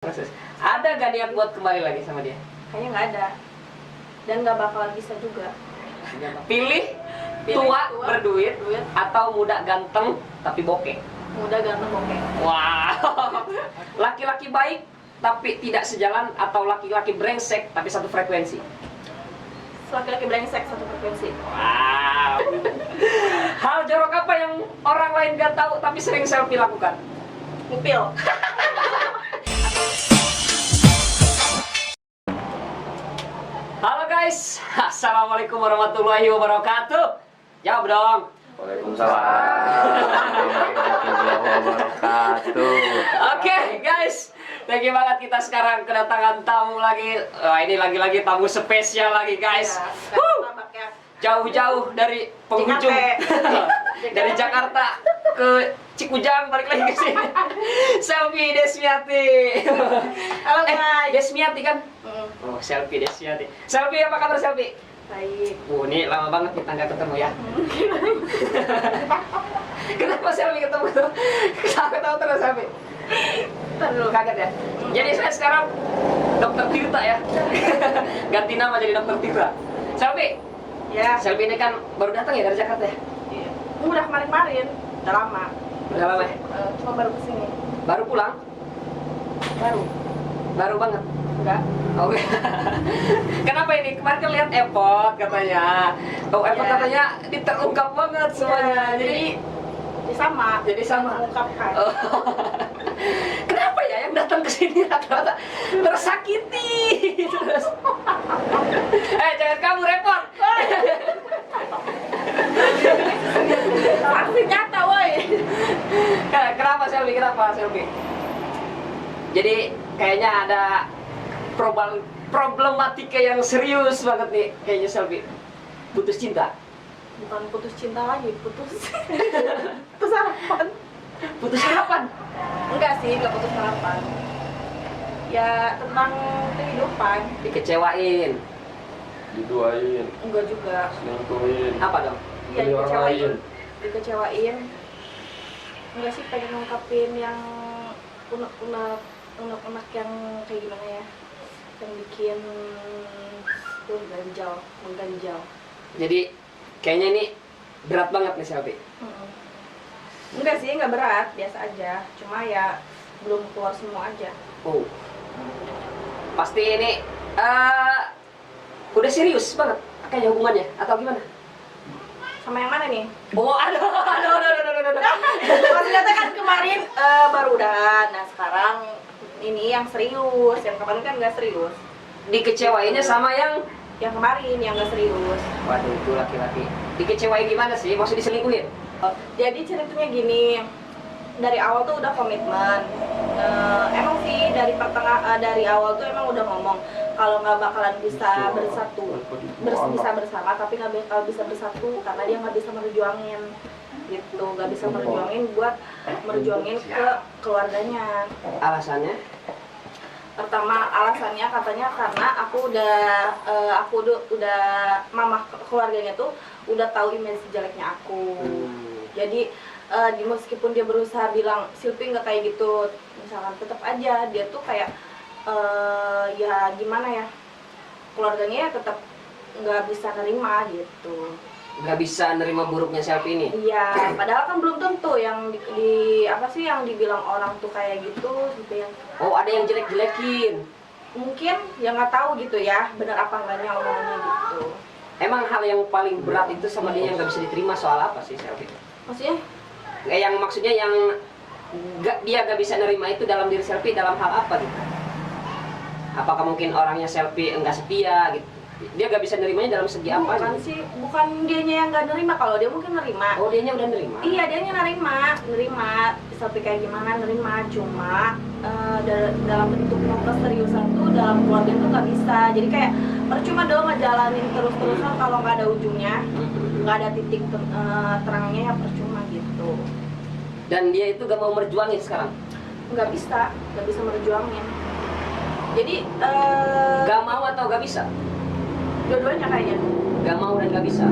Proses. Ada gak niat buat kembali lagi sama dia? Kayaknya nggak ada. Dan nggak bakalan bisa juga. Pilih tua berduit atau muda ganteng tapi bokeh. Muda ganteng bokeh. Wow. Laki-laki baik tapi tidak sejalan atau laki-laki brengsek tapi satu frekuensi. Laki-laki brengsek satu frekuensi. Wow. Hal jorok apa yang orang lain gak tahu tapi sering selfie lakukan? Ngupil. Halo guys, assalamualaikum warahmatullahi wabarakatuh. Jawab dong. Waalaikumsalam warahmatullahi wabarakatuh. Oke guys, thank you banget kita sekarang kedatangan tamu lagi. Ini lagi-lagi tamu spesial lagi guys. Ya, Jauh-jauh dari penghujung dari Jakarta ke Cikujang balik lagi ke sini. Selfie Desmiati. Halo guys. Desmiati kan? Oh, Selfie Desmiati. Selfie, apa kabar Selfie? Baik. Ini lama banget kita nggak ketemu ya. Kenapa Selfie ketemu tuh? Ketawa terus Selfie. Terus. Kaget ya. Jadi saya sekarang Dokter Tirta ya. Ganti nama jadi Dokter Tirta. Selfie. Ya. Selfie ini kan baru datang ya dari Jakarta ya? Iya. Udah kemarin-kemarin. Udah lama. Udah lama ya? Cuma baru kesini. Baru pulang? Baru. Baru banget? Enggak. Oke. Kenapa ini? Kemarin kan lihat Epot katanya. Oh, Epot Ya. katanya terungkap banget semuanya. Jadi sama. Jadi sama. Mengungkapkan. Oh. Kenapa ya yang datang ke sini rata-rata tersakiti terus? Jangan kamu repot. Saksi nyata woi. Kenapa Selfie? Kenapa Selfie? Jadi kayaknya ada problematika yang serius banget nih kayaknya Selfie. Putus cinta. Bukan putus cinta lagi, putus putus harapan. Putus harapan. Enggak sih, enggak putus harapan. Ya tentang kehidupan. Dikecewain. Diduain, Enggak juga. selingkuhin, Apa dong? Ya Jadi orang lain. dikecewain. Enggak sih, pengen ngungkapin yang unek-unek yang kayak gimana ya, yang bikin tuh mengganjal. Jadi kayaknya ini berat banget nih Selfie. Enggak sih, enggak berat, biasa aja. Cuma ya belum keluar semua aja. Oh. Pasti ini udah serius banget kayaknya hubungannya atau gimana? Sama yang mana nih? Oh, aduh. Maksudnya kan kemarin baru udah. Nah sekarang ini yang serius. Yang kemarin kan nggak serius. Dikecewainnya sama yang Yang kemarin yang nggak serius. waduh, itu laki-laki. Dikecewain gimana sih? Maksud diselingkuhin? Jadi ceritanya gini, dari awal tuh udah komitmen. Emang sih dari awal tuh emang udah ngomong kalau nggak bakalan bisa bisa bersama, tapi nggak bakal bisa bersatu karena dia nggak bisa merjuangin gitu, nggak bisa merjuangin ke keluarganya. Alasannya? Pertama alasannya katanya karena aku udah mama keluarganya tuh udah tahu image jeleknya aku. Jadi meskipun dia berusaha bilang Silpi nggak kayak gitu, misalkan tetap aja dia tuh kayak ya gimana ya, keluarganya ya tetap nggak bisa nerima gitu. Nggak bisa nerima buruknya Selfie ini? Iya, padahal kan belum tentu yang yang dibilang orang tuh kayak gitu yang Oh, ada yang jelek-jelekin. mungkin yang nggak tahu gitu ya, benar apa enggaknya omongannya gitu. Emang hal yang paling berat itu sama dia yang nggak bisa diterima soal apa sih Selfie? Maksudnya Yang maksudnya yang dia nggak bisa nerima itu dalam diri Selfie dalam hal apa gitu? Apakah mungkin orangnya Selfie enggak setia gitu? Dia nggak bisa nerimanya dalam segi apa? bukan gitu? sih, bukan dianya yang nggak nerima, kalau dia mungkin nerima. Oh, dianya udah nerima? Iya, dianya nerima seperti kayak gimana nerima, cuma dalam bentuk keseriusan tuh dalam keluarga tuh nggak bisa. Jadi kayak percuma dong ngejalanin terus-terusan kalau nggak ada ujungnya, nggak ada titik terangnya, ya percuma gitu. Dan dia itu gak mau merjuangin sekarang? Nggak bisa merjuangin. Jadi Gak mau atau gak bisa? dua-duanya kayaknya. Gak mau dan gak bisa?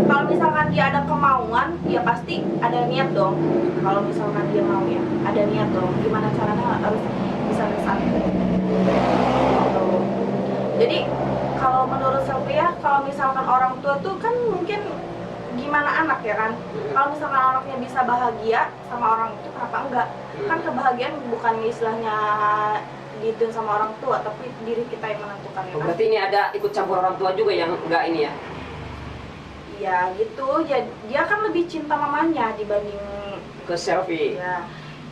Kalau misalkan dia ada kemauan, ya pasti ada niat dong. Kalau misalkan dia mau ya, ada niat dong. Gimana caranya harus bisa kalau misalkan orang tua tuh kan mungkin gimana anak ya kan, kalau misalkan anaknya bisa bahagia sama orang itu kenapa enggak, kan kebahagiaan bukan istilahnya dihitung sama orang tua tapi diri kita yang menentukan ya kan. Berarti ini ada ikut campur orang tua juga yang enggak ini ya? Ya gitu, ya dia kan lebih cinta mamanya dibanding Ke selfie.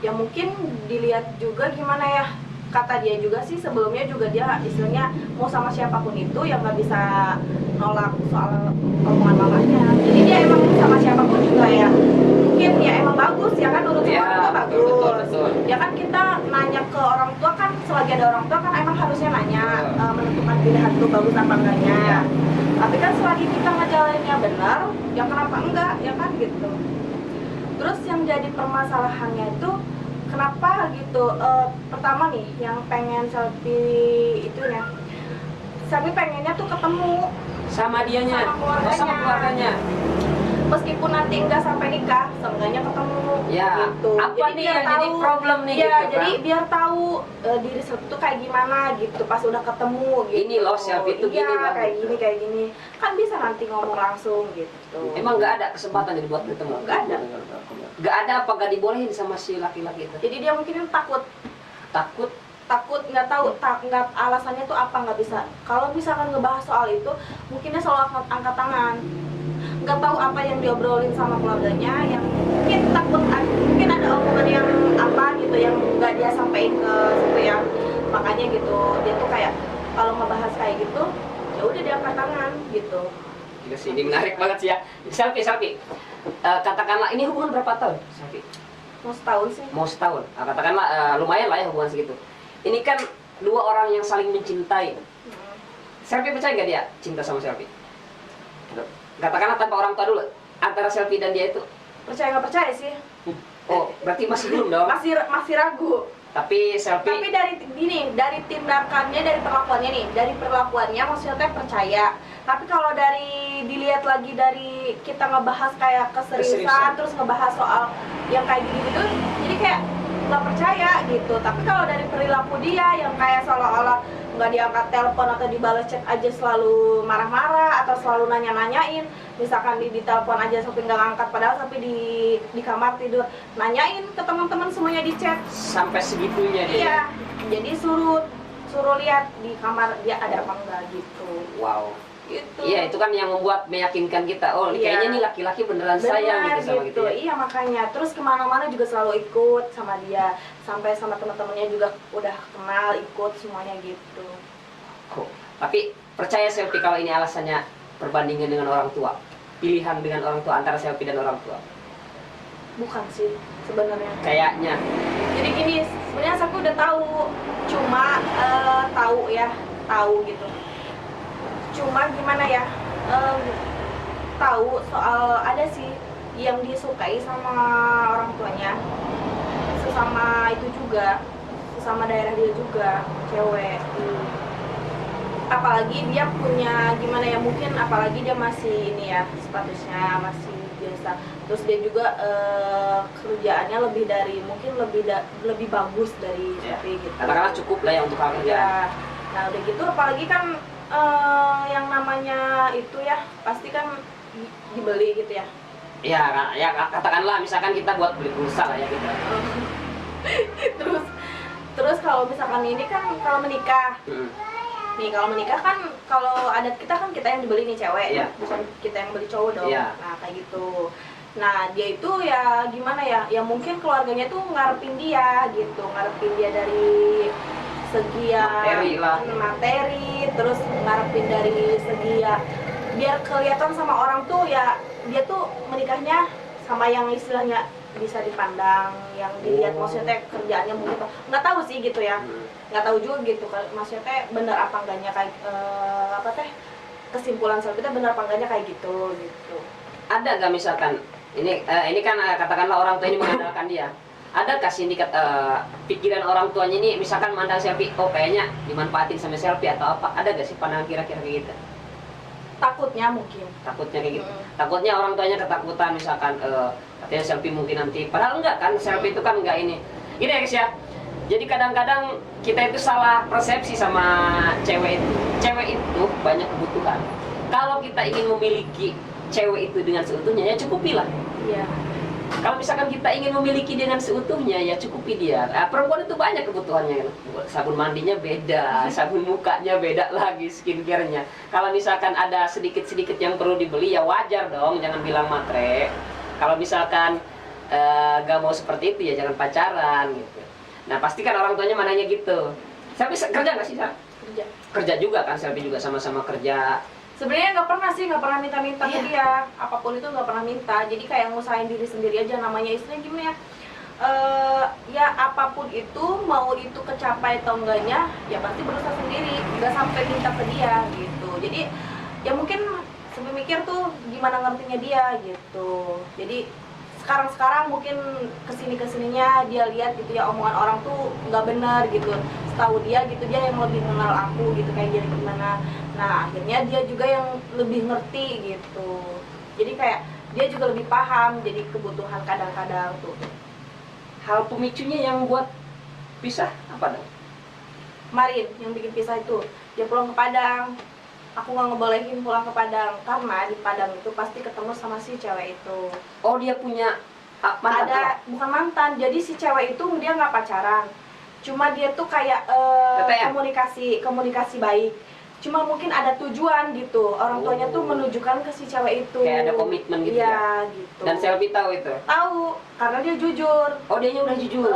ya mungkin dilihat juga gimana ya, kata dia juga sih sebelumnya juga dia istilahnya mau sama siapapun itu yang nggak bisa nolak soal omongan mamanya, jadi dia emang sama siapapun juga ya mungkin ya emang bagus ya kan, nurut sama Ya, orang tua bagus. betul. Ya kan kita nanya ke orang tua kan, selagi ada orang tua kan emang harusnya nanya menentukan pilihan itu bagus apa enggaknya. Ya. Tapi kan selagi kita ngejalaninnya benar, ya kenapa enggak ya kan gitu. Terus yang jadi permasalahannya itu kenapa gitu? Pertama nih yang pengen selfie itunya, selfie pengennya tuh ketemu Sama dianya, Sama sama keluarganya. meskipun nanti enggak sampai nikah, seenggaknya ketemu Ya, gitu. apa Jadi nih biar yang jadi problem nih ya, gitu jadi kan? biar tahu diri selfie itu kayak gimana gitu pas udah ketemu gitu. Ini loh, selfie itu Iya, gini loh, kayak gitu. gini kan bisa nanti ngomong langsung gitu. Emang nggak ada kesempatan jadi buat ketemu? Nggak ada. Nggak ada apa nggak dibolehin sama si laki-laki itu? Jadi dia mungkin takut nggak tahu nggak alasannya tuh apa, nggak bisa. Kalau misalkan ngebahas soal itu mungkin dia selalu angkat tangan, nggak tahu apa yang diobrolin sama keluarganya, yang mungkin takut mungkin ada omongan yang apa gitu yang nggak dia sampaikan ke situ ya, makanya gitu dia tuh kayak kalau ngebahas kayak gitu ya udah dia angkat tangan gitu. Gila sih, ini menarik banget sih ya. Selfie. Katakanlah ini hubungan berapa tahun? Selfie. Mau setahun sih. Mau setahun. Katakanlah lumayan lah ya hubungan segitu. Ini kan dua orang yang saling mencintai. Selfie percaya nggak dia cinta sama Selfie? Katakanlah tanpa orang tua dulu. Antara Selfie dan dia itu. Percaya nggak percaya sih, Oh, berarti masih belum dong. masih ragu. Tapi Selfie. Tapi dari tindakannya, dari perlakuannya nih, dari perlakuannya maksudnya percaya. Tapi kalau dari dilihat lagi dari kita ngebahas kayak keseriusan, terus ngebahas soal yang kayak gitu, jadi kayak nggak percaya gitu. Tapi kalau dari perilaku dia yang kayak seolah-olah nggak diangkat telepon atau dibalas chat aja selalu marah-marah atau selalu nanya-nanyain, misalkan di telepon aja sampai nggak ngangkat padahal sampai di kamar tidur nanyain ke teman-teman semuanya di chat. Sampai segitunya dia. Iya, jadi suruh lihat di kamar dia ada apa enggak gitu. Wow. Gitu. Iya, itu kan yang membuat meyakinkan kita. Oh, Iya. kayaknya nih laki-laki beneran sayang gitu sama gitu ya. Iya makanya. Terus kemana-mana juga selalu ikut sama dia. Sampai sama teman-temannya juga udah kenal, ikut semuanya gitu. Oh, tapi percaya Selfie kalau ini alasannya perbandingan dengan orang tua? Pilihan dengan orang tua, antara Selfie dan orang tua? Bukan sih sebenarnya. Kayaknya. Jadi gini, sebenarnya aku udah tahu. Cuma tahu gitu. Cuma gimana ya, tahu soal ada sih yang disukai sama orang tuanya, sesama itu juga, sesama daerah dia juga, cewek. Apalagi dia punya gimana ya, mungkin apalagi dia masih ini ya, statusnya masih biasa. Terus dia juga kerjaannya lebih bagus dari Selfie gitu. Katakanlah cukup lah ya untuk hal kerjaan. Ya. Nah udah gitu apalagi kan yang namanya itu ya pasti kan dibeli gitu ya. Ya katakanlah misalkan kita buat beli pulsa lah ya gitu. terus kalau misalkan ini kan kalau menikah nih, kalau menikah kan kalau adat kita kan kita yang dibeli nih cewek, Iya. bukan kita yang beli cowok dong. Iya. Nah kayak gitu. Nah dia itu ya gimana ya, ya mungkin keluarganya tuh ngarepin dia gitu, ngarepin dia dari segi ya materi, terus ngarepin dari segi ya biar kelihatan sama orang tuh ya dia tuh menikahnya sama yang istilahnya bisa dipandang, yang dilihat. Maksudnya kerjaannya mungkin nggak tahu sih gitu ya, nggak tahu juga gitu maksudnya bener apa enggaknya kayak kesimpulan Selfie itu bener apa enggaknya kayak gitu. Ada nggak misalkan ini kan katakanlah orang tua ini mengandalkan dia. Ada kasih indikat pikiran orang tuanya ini misalkan mandang Selfie, oh kayaknya dimanfaatin sama Selfie atau apa? Ada gak sih pandangan kira-kira kayak gitu? Takutnya mungkin. Takutnya kayak gitu. Takutnya orang tuanya ketakutan misalkan katanya Selfie mungkin nanti. Padahal enggak kan, Selfie itu kan enggak ini. Gini ya guys ya. Jadi kadang-kadang kita itu salah persepsi sama cewek itu. Cewek itu banyak kebutuhan. Kalau kita ingin memiliki cewek itu dengan seutuhnya, ya cukupilah. Iya. Kalau misalkan kita ingin memiliki dengan seutuhnya, ya cukupi dia. Perempuan itu banyak kebutuhannya. Sabun mandinya beda, sabun mukanya beda lagi, skincare-nya. Kalau misalkan ada sedikit-sedikit yang perlu dibeli, ya wajar dong, jangan bilang matre. Kalau misalkan gak mau seperti itu, ya jangan pacaran gitu. Nah pasti kan orang tuanya mananya gitu. Selfie kerja nggak sih, Sa? Kerja. Kerja juga kan, Selfie juga sama-sama kerja. Sebenarnya nggak pernah sih, nggak pernah minta-minta ke Iya. dia, apapun itu nggak pernah minta. Jadi kayak ngusahain diri sendiri aja, namanya istrinya gimana ya? Ya apapun itu, mau itu kecapai atau enggaknya, ya pasti berusaha sendiri, nggak sampai minta ke dia gitu. Jadi ya mungkin sampai mikir tuh gimana ngertinya dia gitu. Jadi sekarang mungkin kesininya dia lihat gitu ya, omongan orang tuh nggak benar gitu. Setahu dia gitu, dia yang lebih kenal aku gitu, kayak jadi gimana. Nah akhirnya dia juga yang lebih ngerti gitu. Jadi kayak dia juga lebih paham jadi kebutuhan kadang-kadang tuh. Hal pemicunya yang buat pisah apa dong? Kemarin yang bikin pisah itu dia pulang ke Padang, aku nggak ngebolehin pulang ke Padang karena di Padang itu pasti ketemu sama si cewek itu. Oh dia punya mantan? Ada bukan mantan, jadi si cewek itu dia nggak pacaran, cuma dia tuh kayak TTM? komunikasi baik, cuma mungkin ada tujuan gitu, orang tuanya tuh menunjukkan ke si cewek itu Kayak ada komitmen gitu ya gitu. Dan Selvi tahu itu? Tahu karena dia jujur. Oh dianya udah jujur?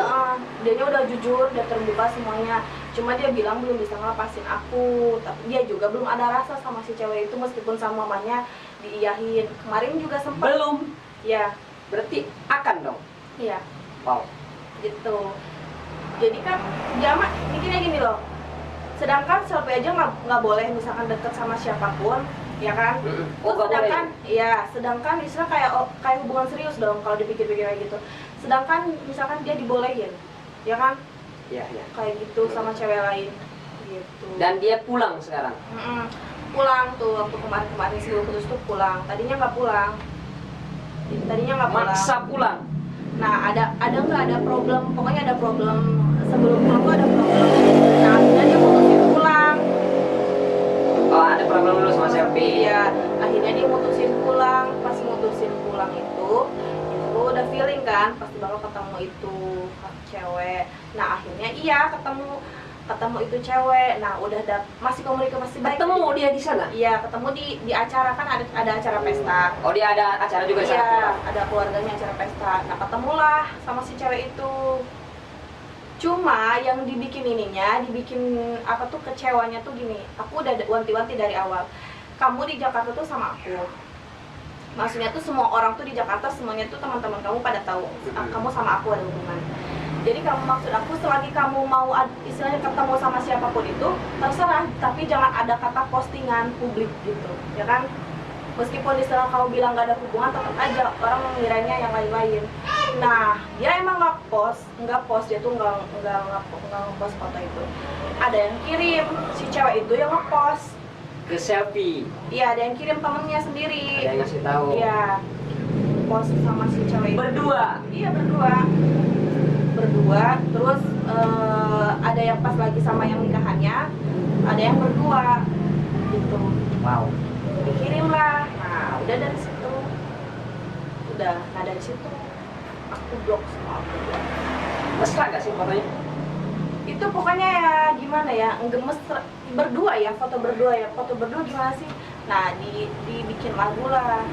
Dianya udah jujur, dia terbuka semuanya. Cuma dia bilang belum bisa ngelepasin aku, tapi dia juga belum ada rasa sama si cewek itu meskipun sama mamanya diiyahin. Kemarin juga sempat. Belum? Ya, Berarti akan dong? iya, Wow. gitu. Jadi kan dia mah mikirnya gini loh. Sedangkan Selfie aja nggak boleh misalkan deket sama siapapun, ya kan? Oh Terus gak boleh? sedangkan istilah kayak hubungan serius dong kalau dipikir-pikir kayak gitu. Sedangkan misalkan dia dibolehin, ya kan? Iya, iya. Kayak gitu sama cewek lain, gitu. Dan dia pulang sekarang? Pulang tuh waktu kemarin sebelum putus tuh pulang. Tadinya nggak pulang. Maksa pulang? Nah ada nggak ada problem? Pokoknya ada problem sebelum pulang tuh ada problem. Nah akhirnya dia mutusin pulang. Oh ada problem dulu sama Selvi? Iya, akhirnya dia mutusin pulang. Pas mutusin pulang itu udah feeling kan, pasti bakal ketemu itu cewek. Nah akhirnya iya ketemu itu cewek. Nah udah masih komunikasi baik. Ketemu dia di sana? Iya, ketemu di acara kan ada acara pesta. Oh dia ada acara juga di sana? Iya, ada keluarganya acara pesta. Nah ketemulah sama si cewek itu. Cuma yang dibikin apa tuh kecewanya tuh gini. Aku udah wanti-wanti dari awal. Kamu di Jakarta tuh sama aku. Maksudnya tuh semua orang tuh di Jakarta semuanya tuh teman-teman kamu pada tahu kamu sama aku ada hubungan. Jadi maksud aku selagi kamu mau istilahnya ketemu sama siapapun itu terserah, tapi jangan ada kata postingan publik gitu, ya kan? Meskipun istilah kamu bilang gak ada hubungan, tetap aja orang mengiranya yang lain-lain. Nah dia emang nggak post, dia tuh nggak post foto itu. Ada yang kirim, si cewek itu yang ngepost Ke Selvi? Iya, ada yang kirim temennya sendiri. Ada yang ngasih tahu? Iya, post sama si cewek itu. Berdua? Iya, berdua. Terus ada yang pas lagi sama yang nikahannya, ada yang berdua gitu. Wow. Dikirim lah. Nah udah dari situ, dari situ aku blok semua. Mesra gak sih fotonya? Itu pokoknya ya gimana ya, gemes berdua ya, foto berdua gimana sih? Nah dibikin lagu lah,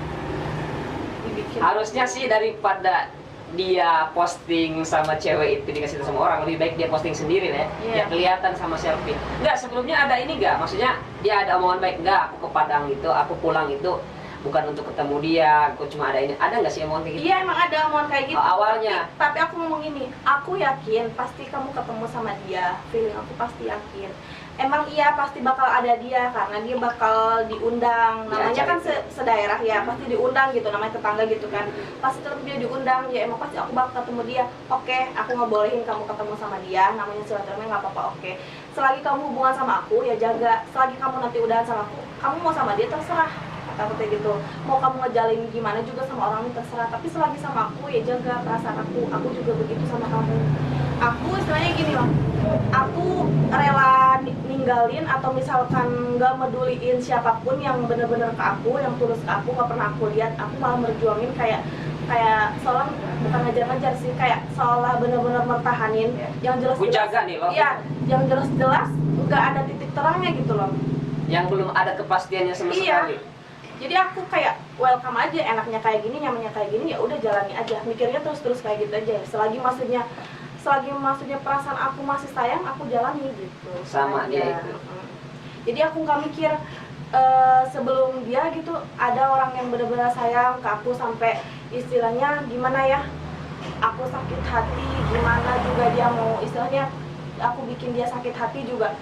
Harusnya sih daripada dia posting sama cewek itu dikasih tahu sama orang, lebih baik dia posting sendiri lah ya. Iya. Ya kelihatan sama Selvi. Enggak, sebelumnya ada ini enggak? Maksudnya dia ada omongan baik enggak? Aku ke Padang itu, aku pulang itu bukan untuk ketemu dia, aku cuma ada ini. Ada nggak sih omongan kayak gitu? Iya emang ada omongan kayak gitu. Oh, awalnya. Tapi aku ngomong gini, aku yakin pasti kamu ketemu sama dia. Feeling aku pasti yakin. Emang iya pasti bakal ada dia karena dia bakal diundang. Namanya kan sedaerah ya, pasti diundang gitu, namanya tetangga gitu kan. Pasti tetap dia diundang, ya emang pasti aku bakal ketemu dia. Oke, aku nggak bolehin kamu ketemu sama dia, namanya silaturahmi nggak apa-apa, oke. Selagi kamu hubungan sama aku ya jaga. Selagi kamu nanti udahan sama aku, kamu mau sama dia terserah. Kata kayak gitu, mau kamu ngejalin gimana juga sama orang ini terserah, tapi selagi sama aku ya jaga perasaan aku juga begitu sama kamu. Aku istilahnya gini loh, aku rela ninggalin ninggalin atau misalkan nggak meduliin siapapun yang bener-bener ke aku, yang tulus ke aku, nggak pernah aku lihat, aku malah merjuangin kayak seolah bukan ngejar-ngejar sih, kayak seolah bener-bener mertahanin yang Ku jelas-jelas. jaga nih lo. Iya, yang jelas-jelas nggak ada titik terangnya gitu loh. Yang belum ada kepastiannya sama Iya. sekali. Jadi aku kayak welcome aja, enaknya kayak gini, nyamannya kayak gini, ya udah jalani aja. Mikirnya terus kayak gitu aja. Selagi maksudnya perasaan aku masih sayang, aku jalani gitu. Sama dia itu. Jadi aku nggak mikir sebelum dia gitu ada orang yang benar-benar sayang ke aku sampai istilahnya gimana ya, aku sakit hati, gimana juga dia mau istilahnya aku bikin dia sakit hati juga.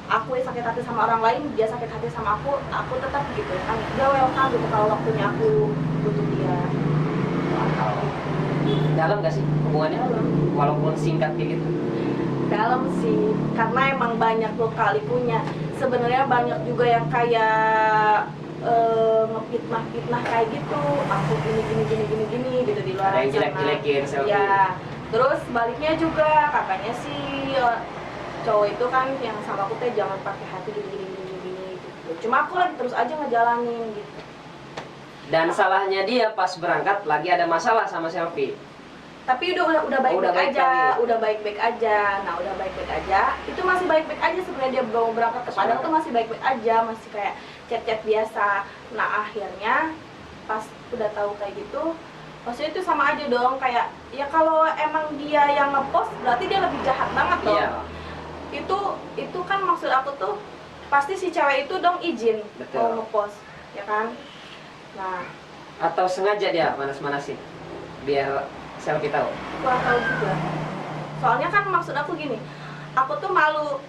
Aku sakit hati sama orang lain, dia sakit hati sama aku tetap gitu kan, dia welcome gitu kalau waktunya aku butuh dia. Dalam gak sih hubungannya? Dalam. Walaupun singkat kayak gitu. Dalam sih, karena emang banyak lika-likunya. Sebenarnya banyak juga yang kayak ngefitnah kayak gitu. Aku gini gitu di luar Ada yang sana. jelek-jelekin selfie. Ya, terus baliknya juga katanya sih cowok itu kan yang sama aku teh jangan pakai hati gini gitu. Cuma aku lagi terus aja ngejalanin gitu. Dan salahnya dia pas berangkat lagi ada masalah sama selfie. Tapi udah Udah baik-baik baik aja, lagi. udah baik-baik aja. Nah, udah baik-baik aja. Itu masih baik-baik aja sebenarnya, dia belum berangkat ke Padang tuh masih baik-baik aja, masih kayak chat-chat biasa. Nah, akhirnya pas udah tahu kayak gitu, maksudnya itu sama aja dong, kayak ya kalau emang dia yang ngepost berarti dia lebih jahat banget dong. Iya. Itu kan maksud aku tuh pasti si cewek itu dong izin Betul. mau ngepost, ya kan? Nah, Atau sengaja dia manas-manasin biar selfie tahu. kurang tahu juga. Soalnya kan maksud aku gini, aku tuh malu.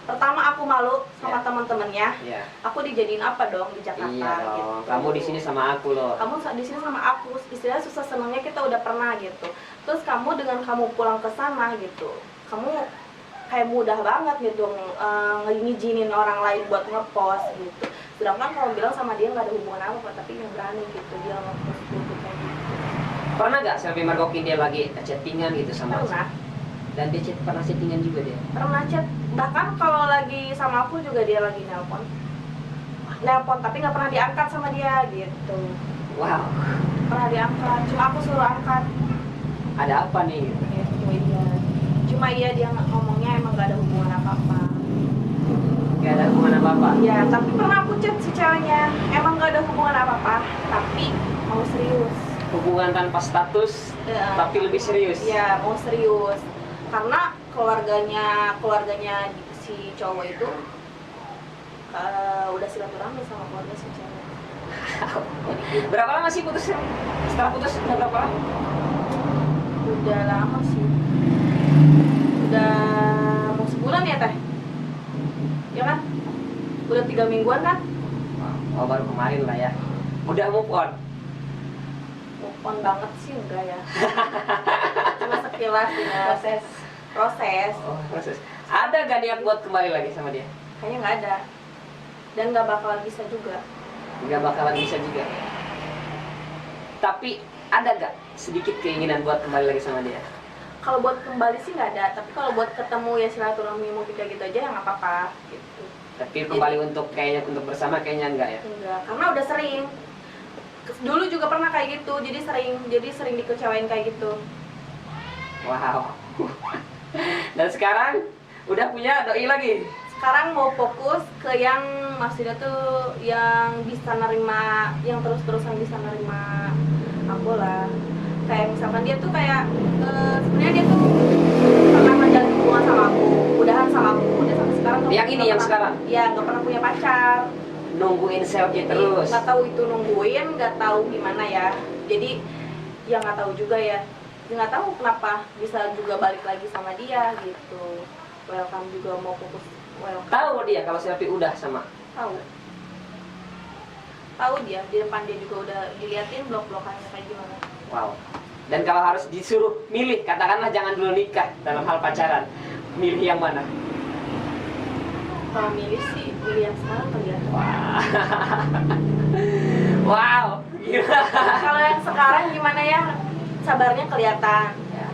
Pertama aku malu sama Ya. teman-temannya. Iya. Aku dijadiin apa dong di Jakarta? Iya dong. Gitu. Kamu di sini sama aku loh. Kamu di sini sama aku. Istilahnya susah senangnya kita udah pernah gitu. Terus kamu dengan kamu pulang ke sana gitu, kamu kayak mudah banget gitu ngizinin orang lain buat ngepost gitu. Sedangkan kamu bilang sama dia nggak ada hubungan apa, tapi nggak berani gitu dia ngepost gitu kayak gitu. Pernah gak selfie mergokin dia lagi chattingan gitu sama? Pernah. Dan dia pernah chattingan juga dia. Pernah chat, bahkan kalau lagi sama aku juga dia lagi nelpon tapi nggak pernah diangkat sama dia gitu. Wow. Pernah diangkat, cuma aku suruh angkat Ada apa nih? gitu. Cuma iya dia ngomongnya emang gak ada hubungan apa-apa. Gak ada hubungan apa-apa. Ya, tapi pernah aku chat si ceweknya, emang gak ada hubungan apa-apa, tapi mau serius. Hubungan tanpa status, Ya, tapi lebih serius. Iya, mau serius. Karena keluarganya si cowok itu udah silaturahmi sama keluarga si cewek. Berapa lama sih putusnya? Setelah putus udah berapa lama? Udah lama sih. Udah mau sebulan ya teh? Ya kan? Udah 3 mingguan kan? Oh baru kemarin lah ya. Udah move on. Move on banget sih enggak ya. Cuma sekilas ya. Proses. Oh, proses. Ada gak niat buat kembali lagi sama dia? Kayaknya nggak ada. Dan nggak bakalan bisa juga. Nggak bakalan bisa juga. Tapi ada gak sedikit keinginan buat kembali lagi sama dia? Kalau buat kembali sih nggak ada, tapi kalau buat ketemu ya silaturahmi mau kayak gitu aja ya nggak apa-apa gitu. Tapi kembali untuk kayaknya untuk bersama kayaknya enggak ya? Enggak, karena udah sering. Dulu juga pernah kayak gitu, jadi sering dikecewain kayak gitu. Wow. Dan sekarang udah punya doi lagi. Sekarang mau fokus ke yang maksudnya tuh yang bisa nerima, yang terus-terusan bisa nerima aku lah. Kayak misalkan dia tuh kayak sebenarnya dia tuh pernah menjalin hubungan sama aku, udahan sama aku, udah sampai sekarang. Yang ini, yang sekarang? Iya, nggak pernah punya pacar. Nungguin selfie terus. Nggak tahu itu nungguin, nggak tahu gimana ya. Jadi ya nggak tahu juga ya. Nggak tahu kenapa bisa juga balik lagi sama dia gitu. Welcome juga mau fokus. Welcome. Tahu dia kalau selfie udah sama. Tahu dia di depan dia juga udah diliatin blok-blokannya kayak gimana. Wow. Dan kalau harus disuruh milih, katakanlah jangan dulu nikah dalam hal pacaran, milih yang mana? Kalau milih sih milih yang sekarang kali ya. Wow. Gila. Kalau yang sekarang gimana ya, sabarnya kelihatan ya.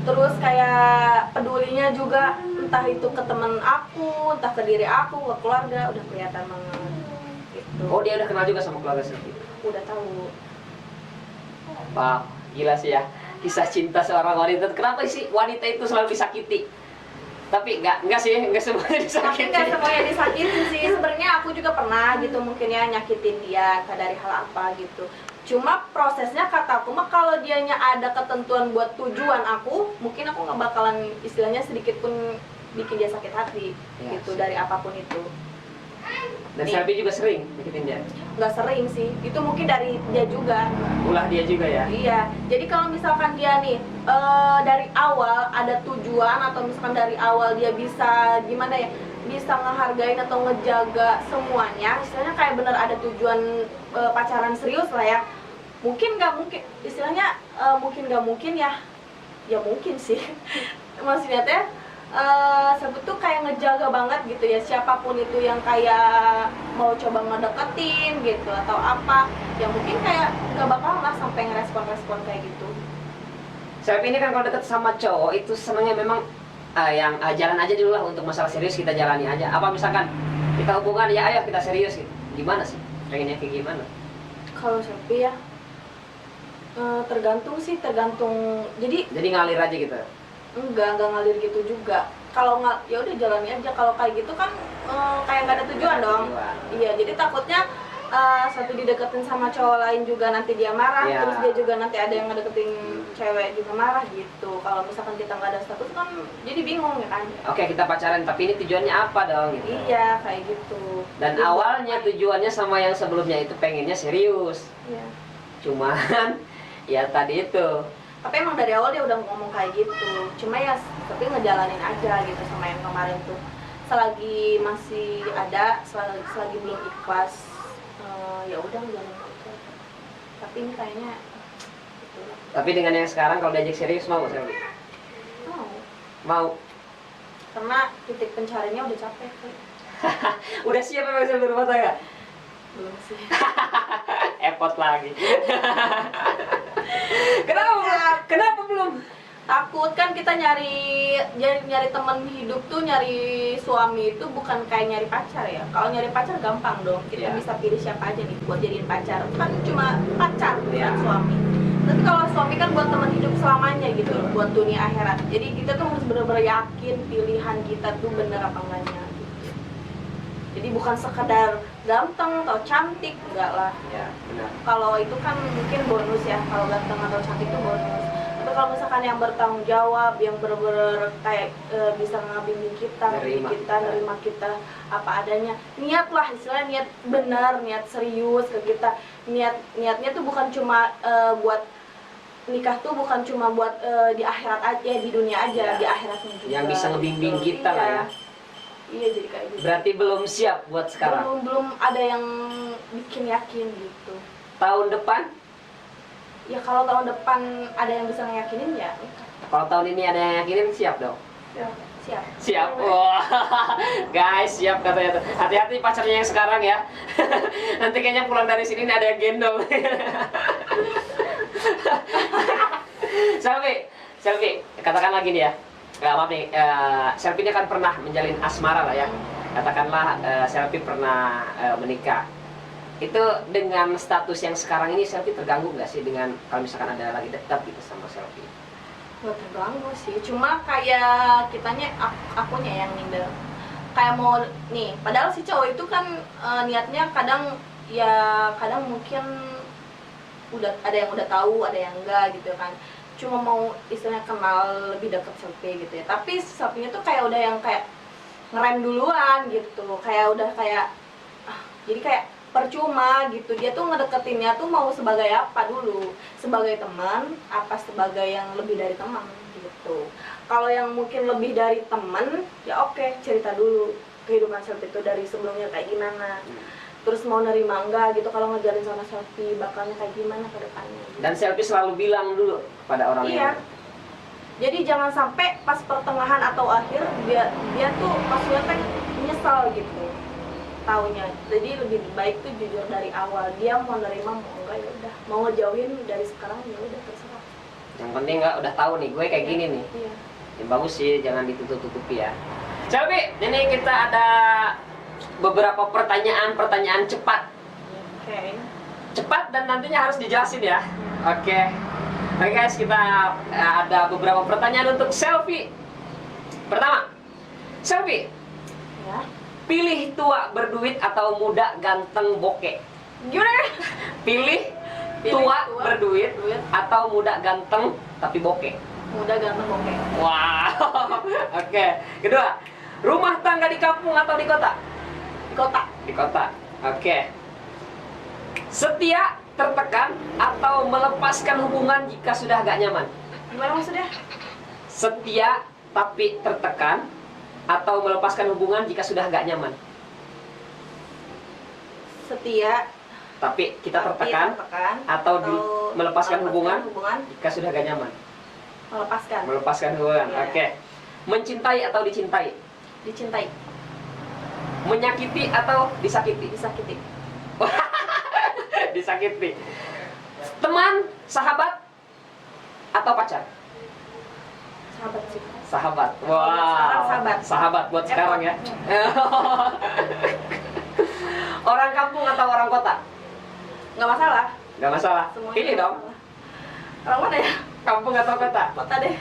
Terus kayak pedulinya juga, entah itu ke temen aku, entah ke diri aku, ke keluarga, udah kelihatan banget gitu. Oh, dia udah kenal juga sama keluarga Selfie. Udah tahu. Wah, gila sih ya. Kisah cinta seorang wanita. Kenapa sih wanita itu selalu disakiti? Tapi enggak sih, enggak semuanya Tapi disakiti. nggak semuanya disakitin sih. Sebenarnya aku juga pernah gitu mungkin ya nyakitin dia dari hal apa gitu. Cuma prosesnya kata aku mah kalau dianya ada ketentuan buat tujuan aku, mungkin aku nggak bakalan istilahnya sedikit pun bikin dia sakit hati Ya, gitu sih. dari apapun itu. Dan Nih. Selfie juga sering nyakitin dia. Nggak sering sih, itu mungkin dari dia juga. Ulah dia juga ya. Iya, jadi kalau misalkan dia nih dari awal ada tujuan atau misalkan dari awal dia bisa gimana ya, bisa ngehargain atau ngejaga semuanya, istilahnya kayak bener ada tujuan pacaran serius lah ya. Mungkin nggak mungkin, istilahnya mungkin nggak mungkin ya, ya mungkin sih. Maksudnya teh tuh kayak ngejaga banget gitu ya, siapapun itu yang kayak mau coba ngedeketin gitu atau apa, ya mungkin kayak nggak bakal lah sampai ngerespon kayak gitu. Selfie ini kan kalau deket sama cowok itu senangnya memang yang jalan aja dulu lah, untuk masalah serius kita jalani aja. Apa misalkan kita hubungan ya ayo kita serius gitu. Gimana sih? Pengennya kayak gimana? Kalau Selfie ya tergantung sih, tergantung. Jadi ngalir aja gitu. enggak ngalir gitu juga. Kalau nggak ya udah jalani aja. Kalau kayak gitu kan kayak nggak ada tujuan dong. Iya, jadi takutnya satu dideketin sama cowok lain juga nanti dia marah, Iya. terus dia juga nanti ada yang ngedeketin cewek juga marah gitu. Kalau misalkan kita nggak ada status kan jadi bingung ya kan. Oke, kita pacaran tapi ini tujuannya apa dong gitu. Iya, kayak gitu. Dan Jadi, awalnya tujuannya sama yang sebelumnya itu pengennya serius. iya. Cuman ya tadi itu. Tapi emang dari awal dia udah ngomong kayak gitu. Cuma ya tapi ngejalanin aja gitu sama yang kemarin tuh. Selagi masih ada, selagi belum ikhlas, ya udah ngejalanin aja. Tapi ini kayaknya gitu lah. Tapi dengan yang sekarang kalau diajak serius mau Selfie? Mau. Mau. Karena titik pencariannya udah capek kali. Udah siap memang Selfie rumah tangga? Belum sih. Effort lagi. Kenapa belum? Takut kan kita nyari teman hidup tuh, nyari suami itu bukan kayak nyari pacar ya. Kalau nyari pacar gampang dong, kita Iya. bisa pilih siapa aja nih buat jadiin pacar. Kan cuma pacar bukan Iya. suami. Tapi kalau suami kan buat teman hidup selamanya gitu, buat dunia akhirat. Jadi kita tuh harus benar-benar yakin pilihan kita tuh bener apa enggaknya. Gitu. Jadi bukan sekedar ganteng atau cantik, enggak lah. Ya, benar. Kalau itu kan mungkin bonus ya, kalau ganteng atau cantik itu bonus. Tapi kalau misalkan yang bertanggung jawab, yang bener-bener kayak bisa ngebimbing kita, Nerima. nerima kita apa adanya, niat lah, istilahnya niat benar, niat serius ke kita. Niatnya tuh bukan cuma buat nikah tuh bukan cuma buat di akhirat aja, di dunia aja, Ya. di akhiratnya juga. Yang bisa ngebimbing gitu. kita lah ya. Iya, jadi kayak gitu. Berarti belum siap buat sekarang. Belum ada yang bikin yakin gitu. Tahun depan? Ya kalau tahun depan ada yang bisa ngeyakinin ya Kalau tahun ini ada yang yakinin siap dong? ya, siap. Siap. Wah. Guys, siap katanya tuh. Hati-hati pacarnya yang sekarang ya. Nanti kayaknya pulang dari sini ada yang gendong. Selfie, katakan lagi nih ya. Maaf nih, Selfie ini kan pernah menjalin asmara lah ya. Katakanlah Selfie pernah menikah. Itu dengan status yang sekarang ini Selfie terganggu nggak sih dengan kalau misalkan ada lagi dekat gitu sama Selfie? Nggak terganggu sih, cuma kayak kitanya, akunya yang minder. Kayak mau nih, padahal si cowok itu kan niatnya kadang mungkin udah ada yang udah tahu, ada yang enggak gitu kan. Cuma mau istilahnya kenal lebih dekat Selfie gitu ya. Tapi Selfie-nya tuh kayak udah yang kayak ngerem duluan gitu, kayak udah kayak jadi kayak percuma gitu. Dia tuh ngedeketinnya tuh mau sebagai apa dulu, sebagai teman apa sebagai yang lebih dari teman gitu. Kalau yang mungkin lebih dari teman ya oke, cerita dulu kehidupan Selfie itu dari sebelumnya kayak gimana, terus mau nerima enggak gitu kalau ngejalin sama Selfie bakalnya kayak gimana ke depannya gitu. Dan Selfie selalu bilang dulu kepada orang Iya. yang Jadi jangan sampai pas pertengahan atau akhir dia tuh maksudnya kan nyesal gitu taunya. Jadi lebih baik tuh jujur dari awal, dia mau nerima mau enggak ya udah, mau ngejauhin dari sekarang ya udah terserah. Yang penting nggak udah tahu nih, gue kayak gini nih. Iya. Yang bagus sih, jangan ditutup-tutupi ya. Selvi, ini kita ada beberapa pertanyaan cepat. Oke. Cepat dan nantinya harus dijelasin ya. Oke. Oke guys, kita ada beberapa pertanyaan untuk Selvi. Pertama, Selvi, Ya. pilih tua berduit atau muda ganteng bokeh? Gimana? Pilih Pilih tua tua berduit berduit. atau muda ganteng tapi bokeh? Muda ganteng bokeh. Wow. Oke. Kedua, rumah tangga di kampung atau di kota? Di kota. Di kota. Oke. Setia, tertekan, atau melepaskan hubungan jika sudah gak nyaman? Gimana maksudnya? Setia tapi tertekan, atau melepaskan hubungan jika sudah gak nyaman? Setia. Tapi kita tapi tertekan, tertekan, atau melepaskan hubungan hubungan jika sudah gak nyaman? melepaskan. Melepaskan hubungan. Iya. Oke. Mencintai atau dicintai? Dicintai. Menyakiti atau disakiti? Disakiti. Disakiti. Teman, sahabat, atau pacar? Sahabat sih. Sahabat. Wow. Sekarang sahabat. Sahabat buat sekarang ya. Orang kampung atau orang kota? Nggak masalah. Gak masalah. Semuanya Pilih nggak dong. masalah. Orang mana ya? Kampung atau kota? Kota deh.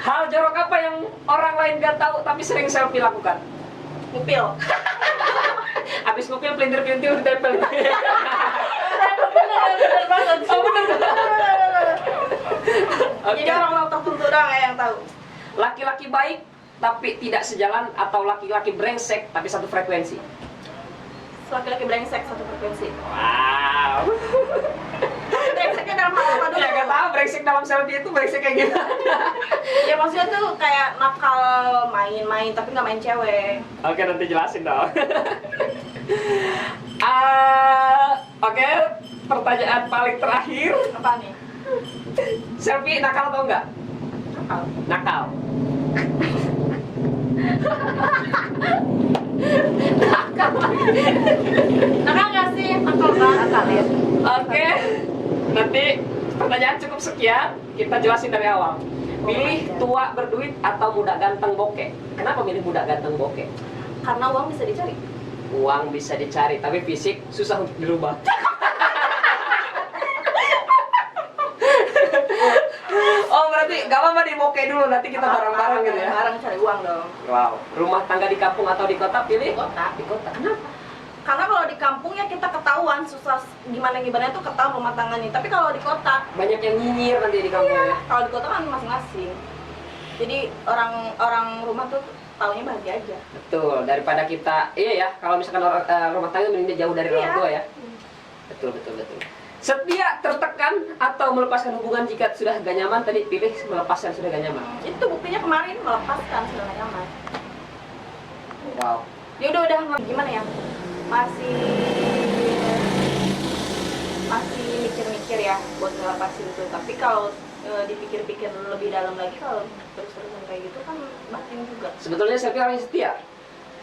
Hal jorok apa yang orang lain gak tahu tapi sering Selvi lakukan? Ngupil. Abis ngupil pelintir-pelintir ditempel. Bener banget. Oh, bener. Jadi Oke. orang-orang tertentu doang ya yang tahu. Laki-laki baik tapi tidak sejalan atau laki-laki brengsek tapi satu frekuensi? Laki-laki brengsek satu frekuensi. Wow. Brengseknya dalam hal apa dulu? Ya gak tahu brengsek dalam Selvi itu brengsek kayak gimana. Ya maksudnya tuh kayak nakal main-main tapi nggak main cewek. Oke, nanti jelasin dong. Oke, pertanyaan paling terakhir. Apa nih? Selvi nakal atau enggak? Nakal. Nakal. Nakal nggak sih? Nakal banget. Nakal ya. Oke, nanti pertanyaan cukup sekian. Kita jelasin dari awal. Pilih tua berduit atau muda ganteng bokeh? Kenapa milih muda ganteng bokeh? Karena uang bisa dicari. Uang bisa dicari, tapi fisik susah untuk dirubah. Oh, berarti gak apa-apa di bokeh dulu, nanti kita bareng-bareng gitu ya. Bareng cari uang dong. Wow, rumah tangga di kampung atau di kota? Pilih Di kota. di kota. Kenapa? Karena kalau di kampung ya kita ketahuan susah gimana tuh ketahuan rumah tangganya. Tapi kalau di kota, Banyak yang nyinyir nanti di kampung ya. kalau di kota kan masing-masing. Jadi orang rumah tuh taunya bahagia aja. Betul, daripada kita, iya ya, kalau misalkan orang rumah tangga mending dia jauh dari orang Iya. tua ya. Betul, betul, betul. Setia, tertekan, atau melepaskan hubungan jika sudah gak nyaman? Tadi pilih melepaskan sudah gak nyaman. Itu buktinya kemarin melepaskan sudah nggak nyaman. Wow. Dia udah gimana ya? Masih mikir-mikir ya buat ngelepasin itu. Tapi kalau dipikir-pikir lebih dalam lagi, kalau terus-terusan kayak gitu kan batin juga. Sebetulnya Selvi orang yang setia.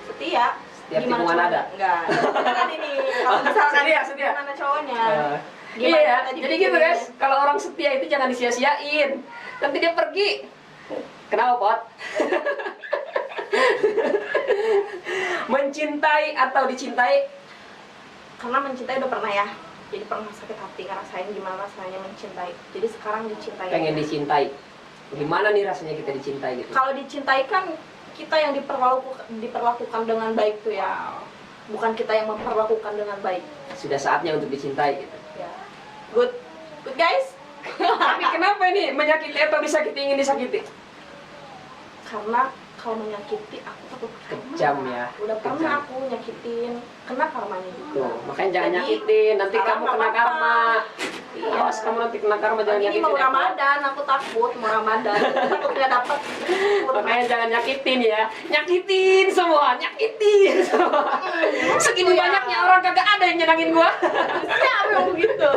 Setia. Setiap tikungan cowoknya? ada? Enggak. Kan ini kalau misalkan Setia. gimana cowoknya? Iya Gimana ya, tadi jadi gitu pikirnya? guys, kalau orang setia itu jangan disia-siain. Nanti dia pergi. Kenapa, Pot? Mencintai atau dicintai? Karena mencintai udah pernah ya. Jadi pernah sakit hati ngerasain gimana rasanya mencintai. Jadi sekarang dicintai. Pengen dicintai. Gimana nih rasanya kita dicintai gitu? Kalau dicintai kan kita yang diperlakukan dengan baik tuh ya. Bukan kita yang memperlakukan dengan baik. Sudah saatnya untuk dicintai gitu. Ya. Good guys. Tapi kenapa ini menyakiti atau disakiti, ingin disakiti? Karena kalau menyakiti aku takut karma. Kejam ya, Udah kejam. pernah aku nyakitin, kena karmanya juga. Tuh, makanya jangan Jadi, nyakitin, nanti sekarang kamu nggak kena apa-apa. karma. Iya. Awas kamu nanti kena karma, jangan Ini nyakitin. mau ya, Pot. Ramadan, aku takut mau Ramadan. Takut nggak dapet. Makanya jangan nyakitin ya. Nyakitin semua, nyakitin semua. Segini Iya. banyaknya orang kagak ada yang nyenangin gua. Siapa yang begitu?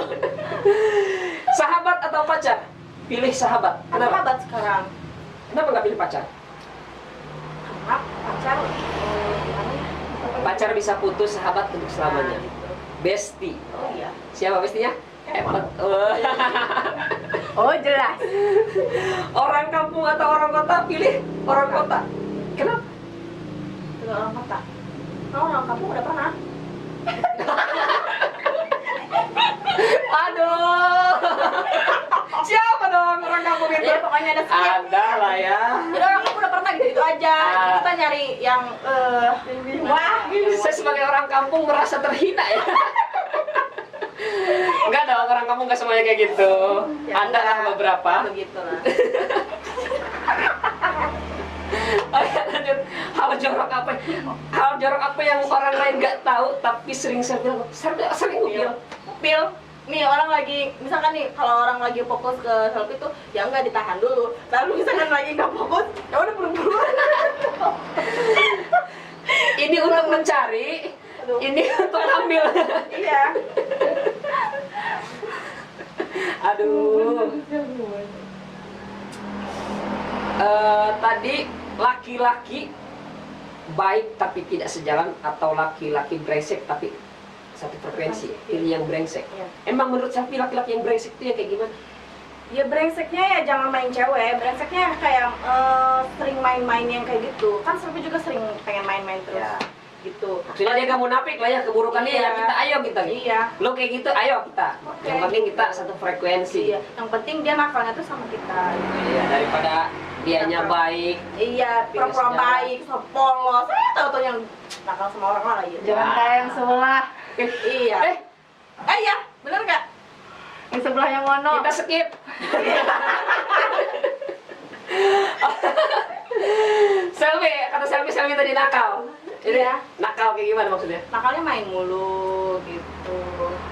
Sahabat atau pacar? Pilih sahabat. Kan Kenapa? sahabat sekarang. Kenapa nggak pilih pacar? Karena pacar gimana ya? Pacar bisa putus, sahabat untuk selamanya. Nah, gitu. Bestie. Oh iya. Siapa bestinya? Ya Epot. Oh jelas. Orang kampung atau orang kota? Pilih orang kota. Kenapa? Dengan orang kota. Oh, orang kampung udah pernah. Aduh. Siapa dong orang kampung itu? Ya pokoknya ada skip. Ada lah ya. Jadi orang kampung udah pernah gitu, itu aja. Jadi kita nyari yang wah, Saya sebagai orang kampung merasa terhina ya. Enggak dong, orang kampung nggak semuanya kayak gitu. Ya, Ada lah enggak. beberapa. Begitu lah. Oke, lanjut. Hal jorok apa? Hal jorok apa yang orang lain nggak tahu tapi sering saya bilang, sering mobil. Mobil. Nih orang lagi, misalkan nih kalau orang lagi fokus ke selfie tuh ya enggak ditahan dulu. Lalu misalkan lagi nggak fokus, ya udah buru-buru. Ini untuk mencari, Aduh. ini untuk ambil. Iya. Aduh. Tadi laki-laki baik tapi tidak sejalan atau laki-laki brengsek tapi satu frekuensi. Pilih yang brengsek. Iya. Emang menurut Safi laki-laki yang brengsek itu ya kayak gimana? Ya brengseknya ya jangan main cewek, brengseknya kayak sering main-main yang kayak gitu. Kan Selfie juga sering pengen main-main terus. Ya. Gitu. Maksudnya dia gak munafik lah ya, keburukannya Iya. ya kita ayo kita. Iya. Lo kayak gitu ayo kita. Oke. Yang penting kita satu frekuensi. Iya, yang penting dia nakalnya tuh sama kita. Iya, daripada dianya Nakal. baik. Iya, Pilih pura-pura sejarah. baik, so polos. Saya tahu yang nakal sama orang lain. Jangan kayak yang sebelah. Iya. Iya, bener nggak? Yang sebelahnya mono. Kita skip. Kata Selfie tadi nakal. Ini Iya. nakal kayak gimana maksudnya? Nakalnya main mulu gitu.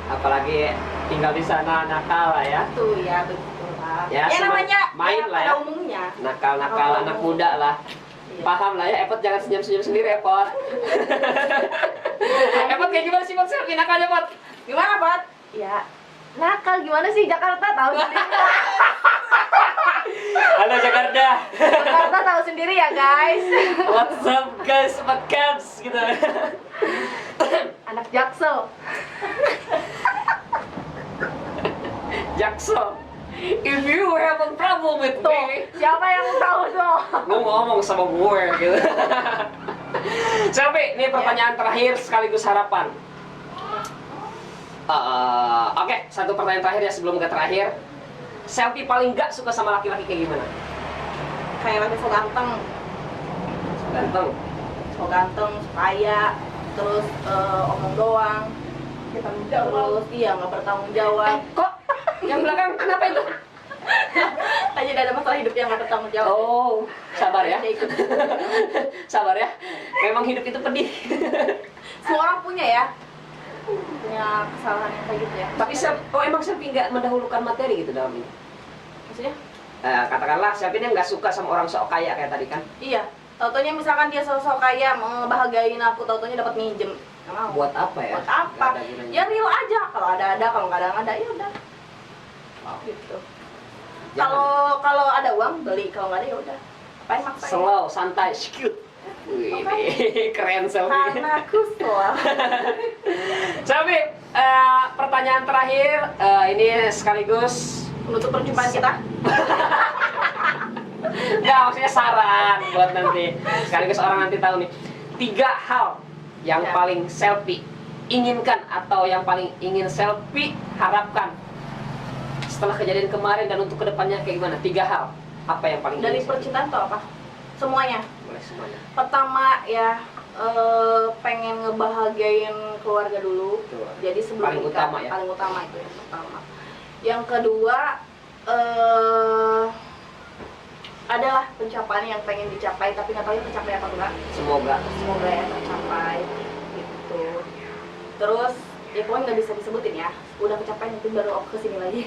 Apalagi tinggal di sana nakal lah ya. Tuh ya begitu lah. Ya, Ya, sama- namanya main lah ya. pada umumnya. Nakal-nakal Oh. anak muda lah. Iya. Paham lah ya, Epot jangan senyum-senyum sendiri, Epot. Epot kayak gimana sih, Pot? Selfie nakalnya, Pot? Gimana, Pat? Ya nakal gimana sih Jakarta tahu sendiri. Halo Jakarta. Jakarta tahu sendiri ya guys. What's up guys, what caps gitu. Anak Jaksel. Jaksel. If you have a problem with Tuh, me, siapa yang tahu tuh? lu ngomong sama gue gitu. Selfie, ini pertanyaan terakhir sekaligus harapan. Oke, satu pertanyaan terakhir ya sebelum ke terakhir. Selfie paling gak suka sama laki-laki kayak gimana? Kayak lagi so ganteng, Ganteng. so kaya, terus omong doang. Terus iya nggak bertanggung jawab. Kok yang belakang kenapa itu? Aja udah ada masalah hidup yang nggak bertanggung jawab. Oh, sabar ya. Dia ikut. Sabar ya. Memang hidup itu pedih. Semua orang punya ya, punya kesalahan yang kayak gitu ya. Tapi emang Selfie nggak mendahulukan materi gitu dalam ini? Maksudnya? Katakanlah Selfie ini nggak suka sama orang sok kaya kayak tadi kan? Iya. Tautonya misalkan dia sosok kaya mau ngebahagiain aku, tautonya dapat minjem. Nggak mau. Buat apa ya? Buat apa? Nggak ada gunanya. Ya real aja. Kalau ada, kalau nggak ada ya udah. Gitu. Jangan. Kalau ada uang beli, kalau nggak ada ya udah. Apain maksain? Slow, santai, skut. Wih, keren Selfie. Karena aku slow. Selfie, pertanyaan terakhir, ini sekaligus Menutup perjumpaan kita. nggak, maksudnya saran buat nanti sekaligus orang nanti tahu nih 3 hal yang Ya. paling Selfie inginkan atau yang paling ingin Selfie harapkan setelah kejadian kemarin dan untuk kedepannya kayak gimana? 3 hal apa yang paling Dari ingin Selfie? percintaan tuh apa? Semuanya. Boleh semuanya. Pertama ya pengen ngebahagiain keluarga dulu. Betul. Jadi sebelum Paling nikah, utama ya? paling utama itu yang pertama. Yang kedua adalah pencapaian yang pengen dicapai tapi nggak tahu ya tercapai apa enggak. Semoga. Semoga ya tercapai gitu. Terus ya pokoknya nggak bisa disebutin ya. Udah kecapai nanti baru aku kesini lagi.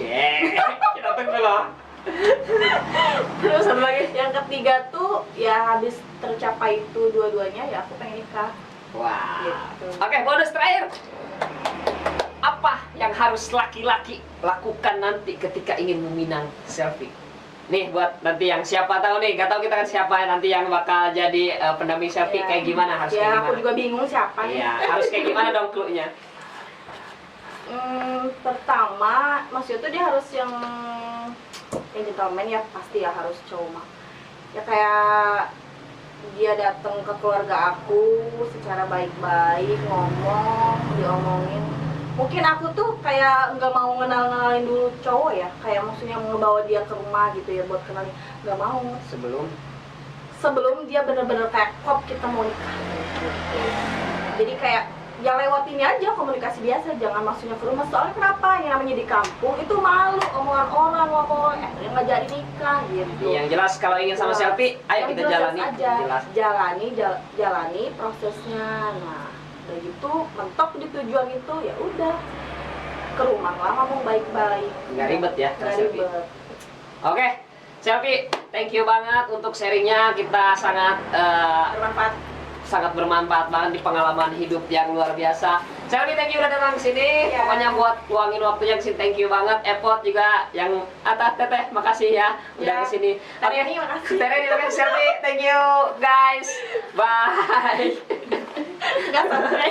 Kita tunggu loh. Terus satu lagi yang ketiga tuh ya habis tercapai itu dua-duanya ya aku pengen nikah. Wah. Gitu. Oke, bonus terakhir. Apa yang harus laki-laki lakukan nanti ketika ingin meminang Selfie? Nih buat nanti yang siapa tahu nih, gak tahu kita kan siapa nanti yang bakal jadi pendamping Selfie Ya. kayak gimana, harus Ya kayak aku gimana? juga bingung siapa nih. Iya, harus kayak gimana dong clue-nya? Pertama, maksudnya tuh dia harus yang gentleman ya, pasti ya harus cowok mah. Ya kayak dia datang ke keluarga aku secara baik-baik, ngomong, diomongin. Mungkin aku tuh kayak nggak mau ngenalin dulu cowok ya, kayak maksudnya ngebawa dia ke rumah gitu ya buat kenalin, nggak mau. Sebelum dia bener-bener kayak klop kita mau nikah. Jadi kayak ya lewatin aja komunikasi biasa, jangan maksudnya ke rumah. Soalnya kenapa? Yang namanya di kampung itu malu omongan orang, ngomong dia nggak jadi nikah gitu. Yang jelas kalau ingin sama selfie, ayo Yang kita jelas jalani. aja. Jelas. Jalani prosesnya. Nah, udah gitu mentok di tujuan itu ya udah ke rumah lah, ngomong baik-baik. Nggak ribet ya, Nggak selfie. ribet. Oke, Selfie, thank you banget untuk sharingnya. Kita Bermanfaat. sangat bermanfaat banget di pengalaman hidup yang luar biasa. Selfie, thank you udah datang ke sini. Ya. Pokoknya buat luangin waktunya ke sini, thank you banget. Epot juga yang Teteh, makasih ya udah Ya. ke sini. Tereni, makasih. Tereni, makasih Selfie. Thank you guys. Bye. Nggak sampai.